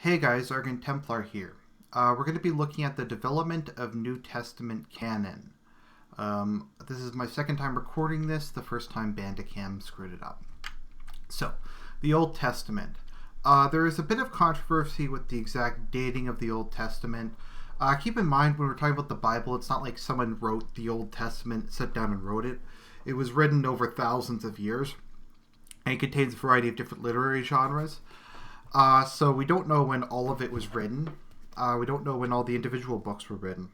Hey guys, Argent Templar here. We're going to be looking at the development of New Testament canon. This is my second time recording this, the first time Bandicam screwed it up. So, the Old Testament. There is a bit of controversy with the exact dating of the Old Testament. Keep in mind, when we're talking about the Bible, it's not like someone wrote the Old Testament, sat down and wrote it. It was written over thousands of years, and it contains a variety of different literary genres. So we don't know when all of it was written. We don't know when all the individual books were written.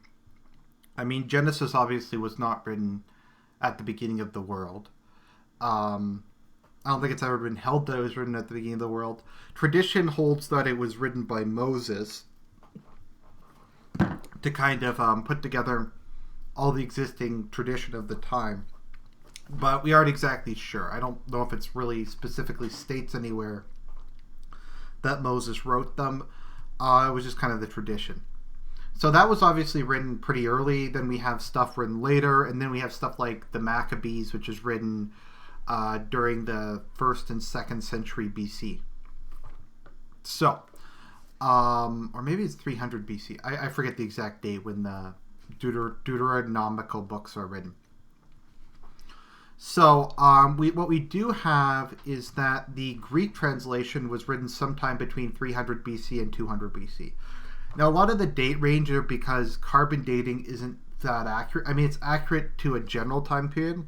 I mean, Genesis obviously was not written at the beginning of the world. I don't think it's ever been held that it was written at the beginning of the world. Tradition holds that it was written by Moses to kind of put together all the existing tradition of the time. But we aren't exactly sure. I don't know if it's really specifically states anywhere that Moses wrote them. It was just kind of the tradition. So that was obviously written pretty early. Then we have stuff written later, and then we have stuff like the Maccabees, which is written during the 1st and 2nd century BC. So, or maybe it's 300 BC. I forget the exact date when the Deuteronomical books are written. So, what we do have is that the Greek translation was written sometime between 300 BC and 200 BC. Now, a lot of the date range are because carbon dating isn't that accurate. I mean, it's accurate to a general time period.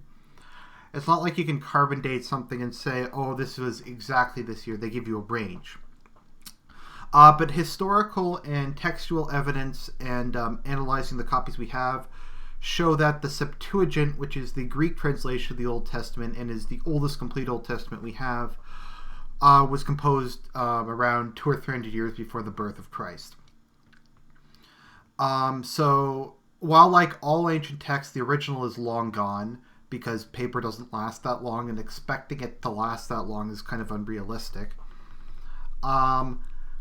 It's not like you can carbon date something and say, oh, this was exactly this year. They give you a range. But historical and textual evidence and analyzing the copies we have show that the Septuagint, which is the Greek translation of the Old Testament and is the oldest complete Old Testament we have, was composed around 200 or 300 years before the birth of Christ. So, while like all ancient texts, the original is long gone because paper doesn't last that long, and expecting it to last that long is kind of unrealistic.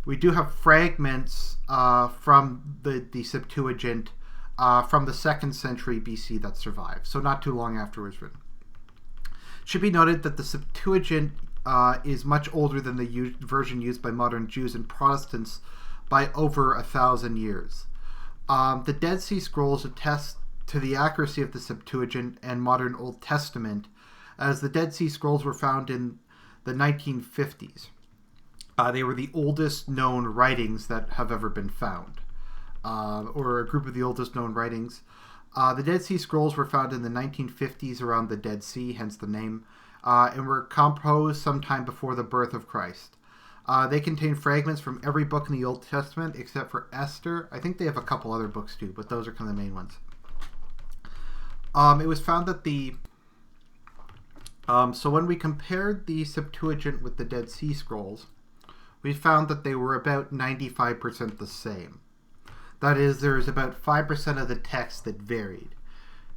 We do have fragments from the Septuagint from the 2nd century BC that survived, so not too long after it was written. It should be noted that the Septuagint is much older than the version used by modern Jews and Protestants by over 1,000 years. The Dead Sea Scrolls attest to the accuracy of the Septuagint and modern Old Testament, as the Dead Sea Scrolls were found in the 1950s. They were the oldest known writings that have ever been found. Or a group of the oldest known writings. The Dead Sea Scrolls were found in the 1950s around the Dead Sea, hence the name, and were composed sometime before the birth of Christ. They contain fragments from every book in the Old Testament except for Esther. I think they have a couple other books too, but those are kind of the main ones. It was found that so when we compared the Septuagint with the Dead Sea Scrolls, we found that they were about 95% the same. That is, there is about 5% of the text that varied.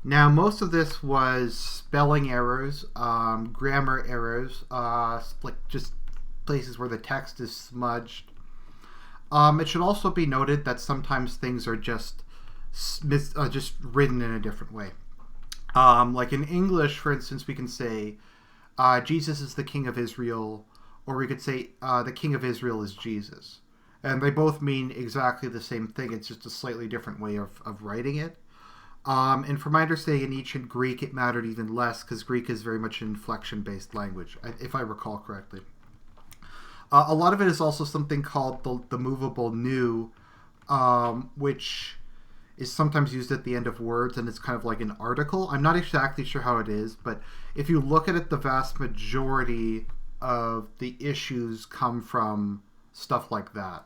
Now, most of this was spelling errors, grammar errors, like just places where the text is smudged. It should also be noted that sometimes things are just written in a different way. Like in English, for instance, we can say, Jesus is the King of Israel, or we could say, the King of Israel is Jesus. And they both mean exactly the same thing. It's just a slightly different way of writing it. And from my understanding, in ancient Greek, it mattered even less because Greek is very much an inflection-based language, if I recall correctly. A lot of it is also something called the movable nu, which is sometimes used at the end of words, and it's kind of like an article. I'm not exactly sure how it is, but if you look at it, the vast majority of the issues come from stuff like that.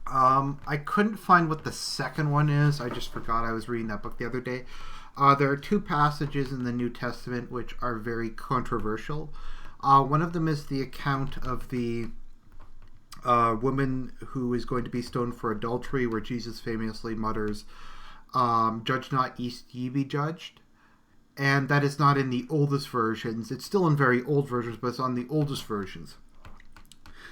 I couldn't find what the second one is. I just forgot. I was reading that book the other day. There are two passages in the New Testament which are very controversial. One of them is the account of the woman who is going to be stoned for adultery, where Jesus famously mutters, "Judge not, lest ye be judged." And that is not in the oldest versions. It's still in very old versions, but it's on the oldest versions.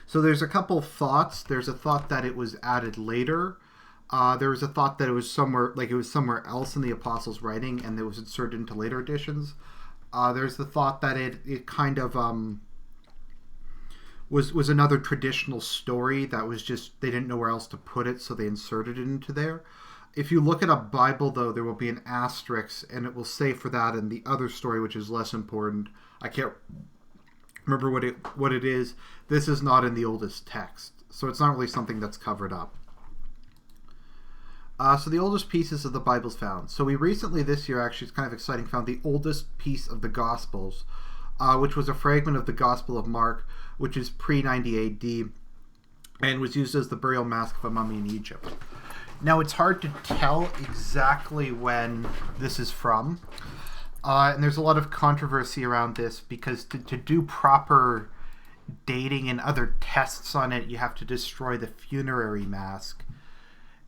So there's a couple of thoughts. There's a thought that it was added later. There was a thought that it was somewhere else in the Apostles' writing, and it was inserted into later editions. There's the thought that it kind of was another traditional story that was just, they didn't know where else to put it, so they inserted it into there. If you look at a Bible, though, there will be an asterisk, and it will say for that and the other story, which is less important. I can't remember what it is. This is not in the oldest text, so it's not really something that's covered up. So the oldest pieces of the Bible's found. So we recently, this year, actually, it's kind of exciting, found the oldest piece of the Gospels, which was a fragment of the Gospel of Mark, which is pre-90 AD, and was used as the burial mask of a mummy in Egypt. Now, it's hard to tell exactly when this is from, and there's a lot of controversy around this, because to do proper dating and other tests on it, you have to destroy the funerary mask.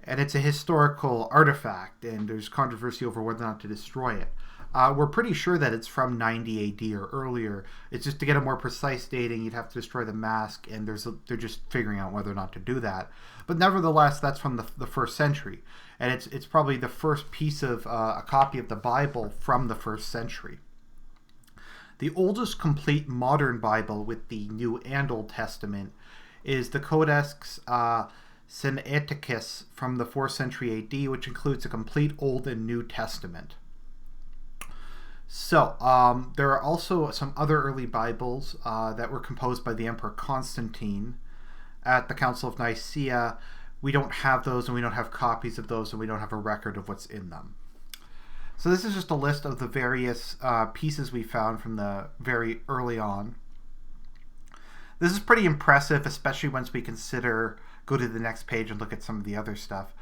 And it's a historical artifact, and there's controversy over whether or not to destroy it. We're pretty sure that it's from 90 AD or earlier. It's just to get a more precise dating, you'd have to destroy the mask, and they're just figuring out whether or not to do that. But nevertheless, that's from the first century, and it's probably the first piece of a copy of the Bible from the first century. The oldest complete modern Bible with the New and Old Testament is the Codex Sinaiticus from the 4th century AD, which includes a complete Old and New Testament. So, there are also some other early Bibles that were composed by the Emperor Constantine at the Council of Nicaea. We don't have those, and we don't have copies of those, and we don't have a record of what's in them. So this is just a list of the various pieces we found from the very early on. This is pretty impressive, especially once we go to the next page and look at some of the other stuff.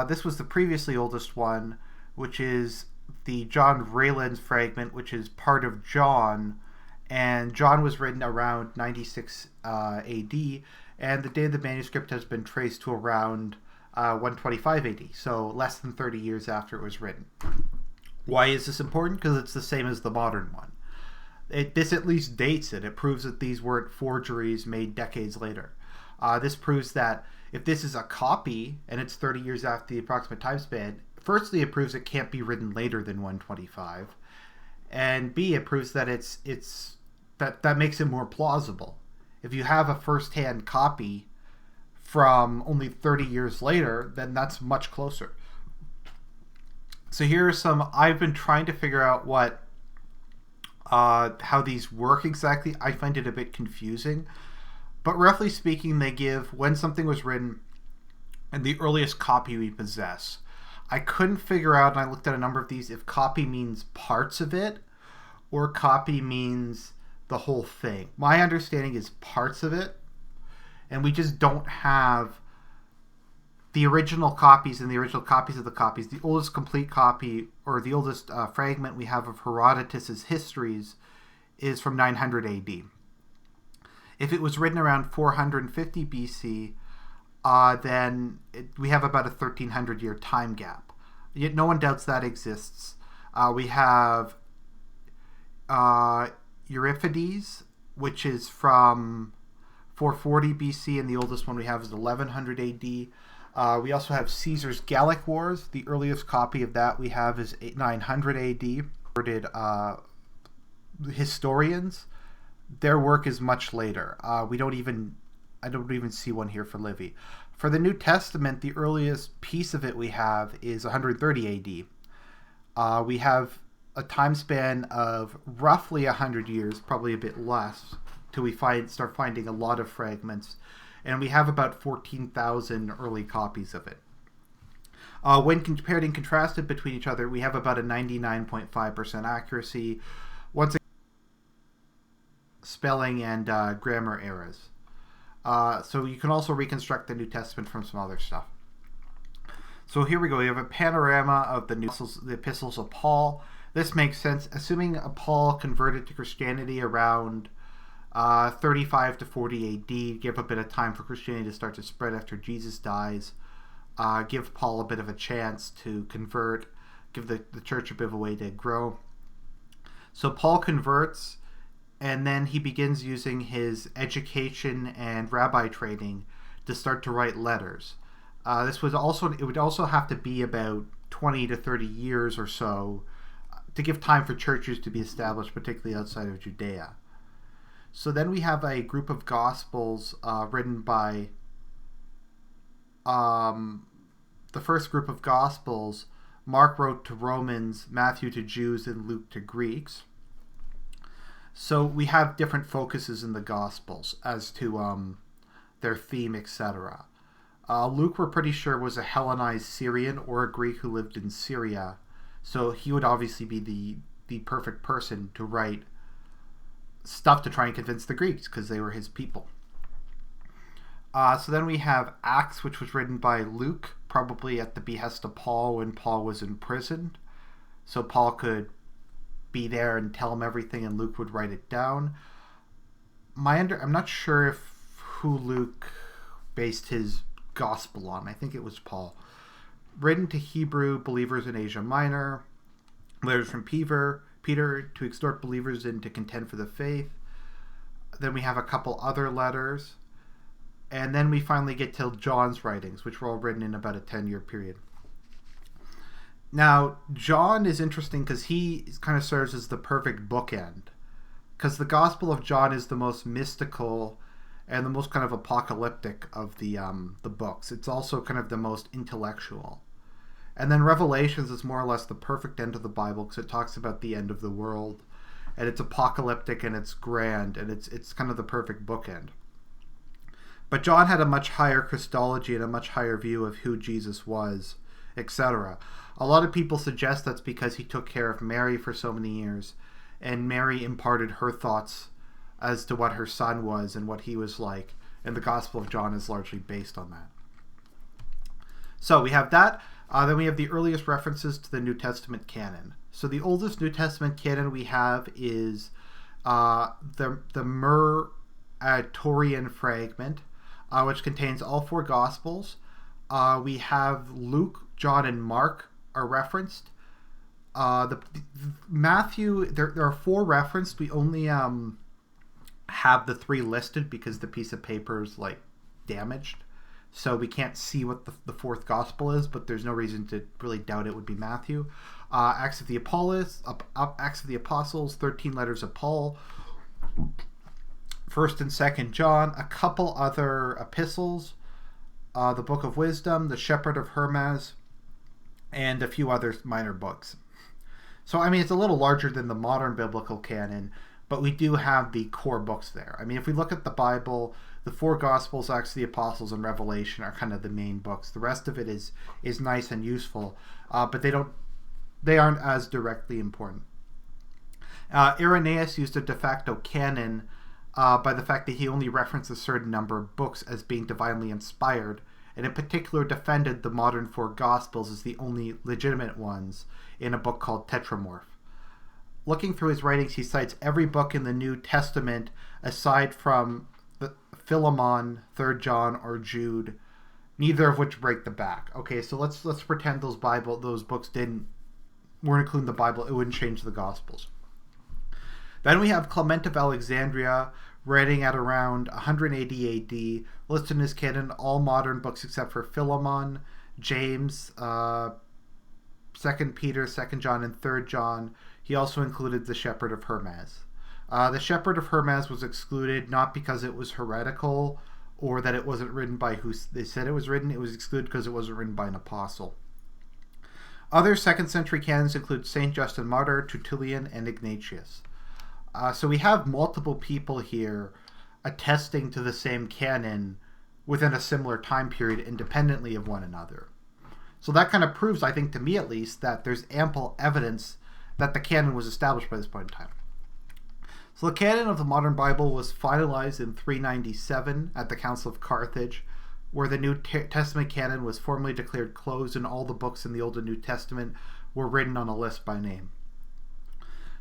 This was the previously oldest one, which is the John Raylan's fragment, which is part of John, and John was written around 96 AD, and the date of the manuscript has been traced to around 125 AD, so less than 30 years after it was written. Why is this important? Because it's the same as the modern one. This at least dates it. It proves that these weren't forgeries made decades later. This proves that if this is a copy and it's 30 years after the approximate time span, firstly, it proves it can't be written later than 125, and B, it proves that that makes it more plausible. If you have a first-hand copy from only 30 years later, then that's much closer. So here are some. I've been trying to figure out how these work exactly. I find it a bit confusing. But roughly speaking, they give when something was written and the earliest copy we possess. I couldn't figure out, and I looked at a number of these, if copy means parts of it or copy means the whole thing. My understanding is parts of it, and we just don't have the original copies and the original copies of the copies. The oldest complete copy, or the oldest fragment we have of Herodotus's histories, is from 900 AD. If it was written around 450 BC, then we have about a 1300-year time gap. Yet no one doubts that exists. We have Euripides, which is from 440 BC, and the oldest one we have is 1100 AD. We also have Caesar's Gallic Wars. The earliest copy of that we have is 900 AD. Historians, their work is much later. I don't even see one here for Livy. For the New Testament, the earliest piece of it we have is 130 AD. We have a time span of roughly 100 years, probably a bit less, till we start finding a lot of fragments, and we have about 14,000 early copies of it. When compared and contrasted between each other, we have about a 99.5% accuracy. Once again, spelling and grammar errors. So you can also reconstruct the New Testament from some other stuff. So here we go. We have a panorama of the Epistles of Paul. This makes sense, assuming Paul converted to Christianity around 35 to 40 AD. Give a bit of time for Christianity to start to spread after Jesus dies. Give Paul a bit of a chance to convert. Give the church a bit of a way to grow. So Paul converts, and then he begins using his education and rabbi training to start to write letters. It would also have to be about 20 to 30 years or so to give time for churches to be established, particularly outside of Judea. So then we have a group of Gospels written by the first group of Gospels. Mark wrote to Romans, Matthew to Jews, and Luke to Greeks. So we have different focuses in the Gospels as to their theme, etc. Luke, we're pretty sure, was a Hellenized Syrian or a Greek who lived in Syria. So he would obviously be the perfect person to write stuff to try and convince the Greeks because they were his people. So then we have Acts, which was written by Luke, probably at the behest of Paul when Paul was imprisoned. So Paul could be there and tell him everything, and Luke would write it down. I'm not sure who Luke based his gospel on. I think it was Paul. Written to Hebrew believers in Asia Minor. Letters from Peter to exhort believers in to contend for the faith. Then we have a couple other letters. And then we finally get to John's writings, which were all written in about a 10-year period. Now, John is interesting because he kind of serves as the perfect bookend. Because the Gospel of John is the most mystical and the most kind of apocalyptic of the books. It's also kind of the most intellectual. And then Revelations is more or less the perfect end of the Bible because it talks about the end of the world. And it's apocalyptic and it's grand and it's kind of the perfect bookend. But John had a much higher Christology and a much higher view of who Jesus was, etc. A lot of people suggest that's because he took care of Mary for so many years, and Mary imparted her thoughts as to what her son was and what he was like, and the Gospel of John is largely based on that. So we have that. Then we have the earliest references to the New Testament canon. So the oldest New Testament canon we have is the Muratorian fragment, which contains all four Gospels. We have Luke, John, and Mark are referenced. Matthew, there are four referenced. We only have the three listed because the piece of paper is damaged, so we can't see what the fourth Gospel is. But there's no reason to really doubt it would be Matthew. Acts of the Apostles, 13 letters of Paul. 1st and 2nd John, a couple other epistles, the Book of Wisdom, the Shepherd of Hermas, and a few other minor books. So, I mean, it's a little larger than the modern biblical canon, but we do have the core books there. I mean, if we look at the Bible, the four Gospels, Acts of the Apostles, and Revelation are kind of the main books. The rest of it is nice and useful, but they aren't as directly important. Irenaeus used a de facto canon by the fact that he only referenced a certain number of books as being divinely inspired, and in particular defended the modern four Gospels as the only legitimate ones in a book called Tetramorph. Looking through his writings, he cites every book in the New Testament aside from Philemon, 3rd John, or Jude, neither of which break the back. Okay, so let's pretend those books weren't including the Bible. It wouldn't change the Gospels. Then we have Clemente of Alexandria, writing at around 180 AD, listed in his canon all modern books except for Philemon, James, 2 Peter, 2 John, and 3 John. He also included the Shepherd of Hermas. The Shepherd of Hermas was excluded not because it was heretical or that it wasn't written by who they said it was written. It was excluded because it wasn't written by an apostle. Other 2nd century canons include St. Justin Martyr, Tertullian, and Ignatius. So we have multiple people here attesting to the same canon within a similar time period independently of one another. So that kind of proves, I think to me at least, that there's ample evidence that the canon was established by this point in time. So the canon of the modern Bible was finalized in 397 at the Council of Carthage, where the New Testament canon was formally declared closed and all the books in the Old and New Testament were written on a list by name.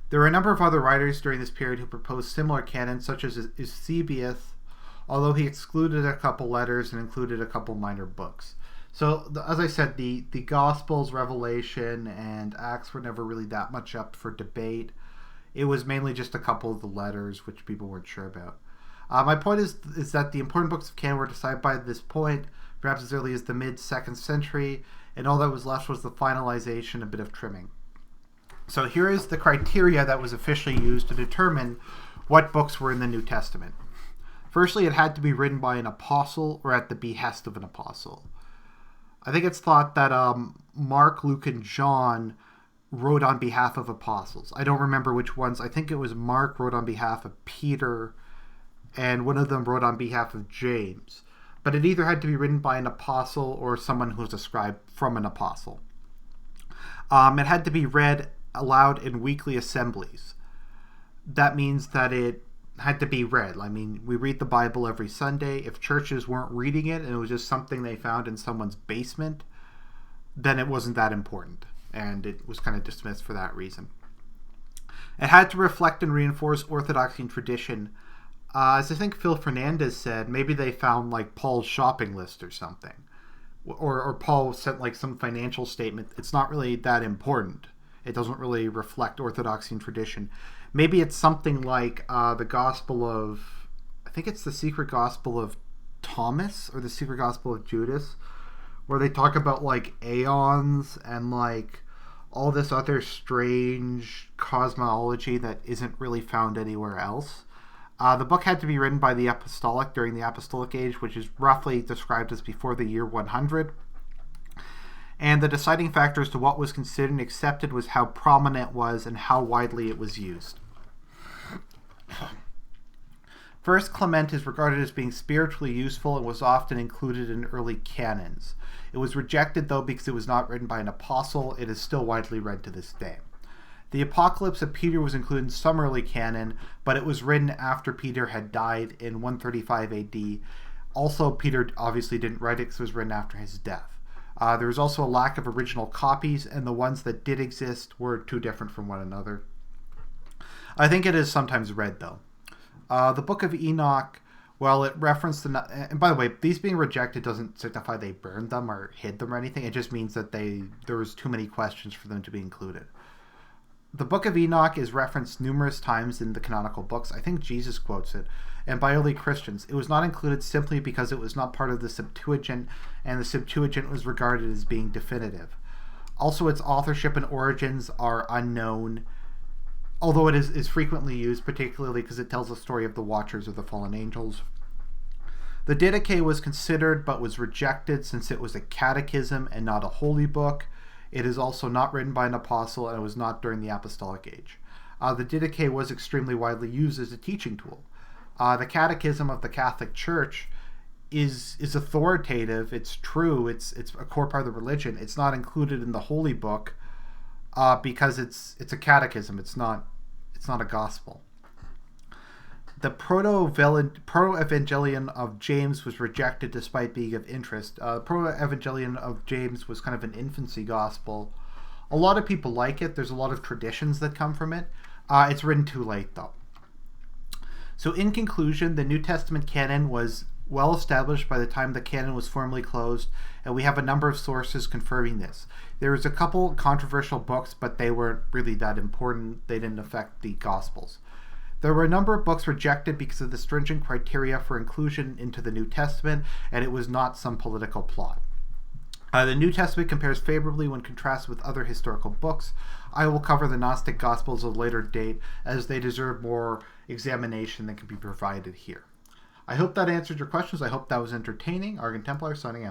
There were a number of other writers during this period who proposed similar canons, such as Eusebius, although he excluded a couple letters and included a couple minor books. So, as I said, the Gospels, Revelation, and Acts were never really that much up for debate. It was mainly just a couple of the letters, which people weren't sure about. My point is that the important books of canon were decided by this point, perhaps as early as the mid-2nd century, and all that was left was the finalization, a bit of trimming. So here is the criteria that was officially used to determine what books were in the New Testament. Firstly, it had to be written by an apostle or at the behest of an apostle. I think it's thought that Mark, Luke, and John wrote on behalf of apostles. I don't remember which ones. I think it was Mark wrote on behalf of Peter, and one of them wrote on behalf of James. But it either had to be written by an apostle or someone who's a scribe from an apostle. It had to be read aloud in weekly assemblies. That means that it had to be read. I mean, we read the Bible every Sunday. If churches weren't reading it and it was just something they found in someone's basement, then it wasn't that important, and it was kind of dismissed for that reason. It had to reflect and reinforce orthodoxy and tradition. As I think Phil Fernandez said, maybe they found like Paul's shopping list or something, or Paul sent like some financial statement. It's not really that important. It doesn't really reflect orthodoxy and tradition. Maybe it's something like the Gospel of, I think it's the Secret Gospel of Thomas or the Secret Gospel of Judas, where they talk about like aeons and like all this other strange cosmology that isn't really found anywhere else. The book had to be written by the apostolic during the apostolic age, which is roughly described as before the year 100. And the deciding factor as to what was considered and accepted was how prominent it was and how widely it was used. First, Clement is regarded as being spiritually useful and was often included in early canons. It was rejected, though, because it was not written by an apostle. It is still widely read to this day. The Apocalypse of Peter was included in some early canon, but it was written after Peter had died in 135 AD. Also, Peter obviously didn't write it because it was written after his death. There was also a lack of original copies, and the ones that did exist were too different from one another. I think it is sometimes read, though. The Book of Enoch, well, it referenced and by the way, these being rejected doesn't signify they burned them or hid them or anything. It just means that there was too many questions for them to be included. The Book of Enoch is referenced numerous times in the canonical books. I think Jesus quotes it, and by early Christians. It was not included simply because it was not part of the Septuagint, and the Septuagint was regarded as being definitive. Also, its authorship and origins are unknown, although it is frequently used, particularly because it tells the story of the Watchers of the Fallen Angels. The Didache was considered but was rejected since it was a catechism and not a holy book. It is also not written by an apostle, and it was not during the apostolic age. The Didache was extremely widely used as a teaching tool. The Catechism of the Catholic Church is authoritative. It's true. It's a core part of the religion. It's not included in the holy book because it's a catechism. It's not a gospel. The Proto-Evangelion of James was rejected despite being of interest. Proto-Evangelion of James was kind of an infancy gospel. A lot of people like it. There's a lot of traditions that come from it. It's written too late, though. So in conclusion, the New Testament canon was well established by the time the canon was formally closed, and we have a number of sources confirming this. There was a couple controversial books, but they weren't really that important. They didn't affect the Gospels. There were a number of books rejected because of the stringent criteria for inclusion into the New Testament, and it was not some political plot. The New Testament compares favorably when contrasted with other historical books. I will cover the Gnostic Gospels of later date, as they deserve more examination than can be provided here. I hope that answered your questions. I hope that was entertaining. Argent Templar signing out.